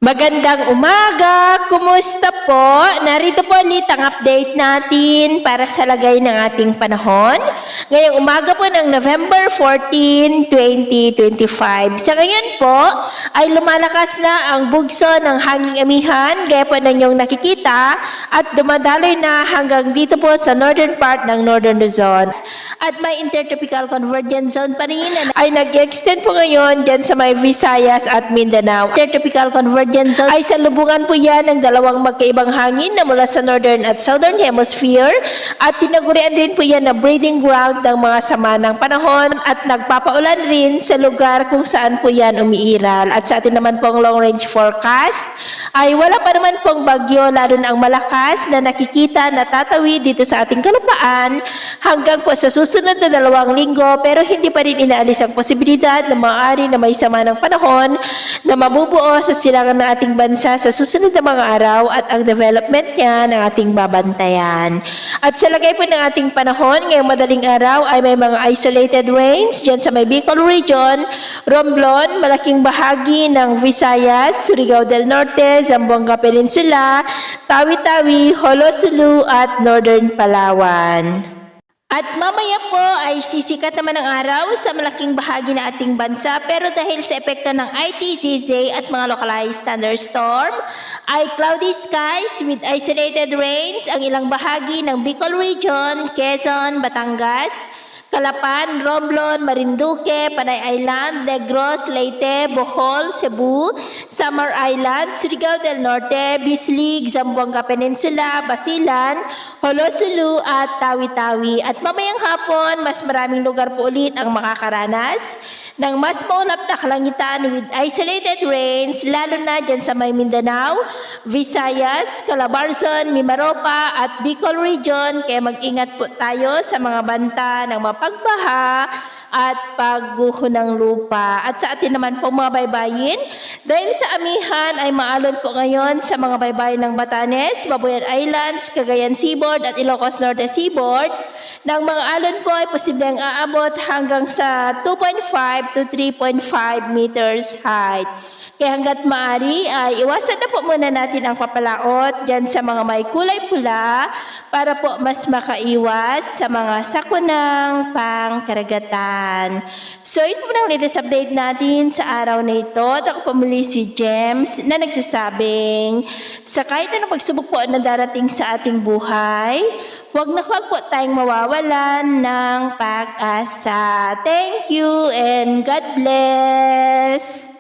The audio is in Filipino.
Magandang umaga! Kumusta po? Narito po ulit ang update natin para sa lagay ng ating panahon. Ngayong umaga po ng November 14, 2025. Sa ngayon po ay lumalakas na ang bugso ng hanging amihan gaya po ng inyong nakikita at dumadaloy na hanggang dito po sa northern part ng Northern Luzon. At may intertropical convergence zone pa rin ay nag-extend po ngayon dyan sa may Visayas at Mindanao. Intertropical convergence zone ay salubungan po yan ng dalawang magkaibang hangin na mula sa northern at southern hemisphere at tinagurian din po yan na breeding ground ng mga sama ng panahon at nagpapaulan rin sa lugar kung saan po yan umiiral. At sa atin naman pong long range forecast ay wala pa naman pong bagyo lalo na ang malakas na nakikita na tatawid dito sa ating kalupaan hanggang po sa susunod na 2 linggo, pero hindi pa rin inaalis ang posibilidad na maaari na may sama ng panahon na mabubuo sa silangan ng ating bansa sa susunod na mga araw at ang development niya ng ating babantayan. At sa lagay po ng ating panahon, ngayong madaling araw ay may mga isolated rains dyan sa may Bicol region, Romblon, malaking bahagi ng Visayas, Surigao del Norte, Zamboanga Peninsula, Tawi-Tawi, Holosulu at Northern Palawan. At mamaya po ay sisikat naman ang araw sa malaking bahagi ng ating bansa, pero dahil sa epekto ng ITZZ at mga localized thunderstorm ay cloudy skies with isolated rains ang ilang bahagi ng Bicol region, Quezon, Batangas, Calapan, Romblon, Marinduque, Panay Island, Negros, Leyte, Bohol, Cebu, Samar Island, Surigao del Norte, Bislig, Zamboanga Peninsula, Basilan, Holosulu at Tawi-Tawi. At mamayang hapon, mas maraming lugar po ulit ang makakaranas ng mas maulap na kalangitan with isolated rains, lalo na dyan sa may Mindanao, Visayas, Calabarzon, Mimaropa at Bicol region. Kaya mag-ingat po tayo sa mga banta ng mapagbaha at pagguho ng lupa. At sa atin naman po mga baybayin, dahil sa amihan ay maalon po ngayon sa mga baybayin ng Batanes, Babuyan Islands, Cagayan Seaboard at Ilocos Norte Seaboard. Ng mga alon po ay posibleng aabot hanggang sa 2.5 to 3.5 meters height. Kaya hanggat maaari ay iwasan na po muna natin ang papalaot dyan sa mga may kulay pula para po mas makaiwas sa mga sakunang pangkaragatan. So ito po ang latest update natin sa araw na ito. At ako po muli si James na nagsasabing sa kahit na pagsubok po na darating sa ating buhay, huwag na huwag po tayong mawawalan ng pag-asa. Thank you and God bless!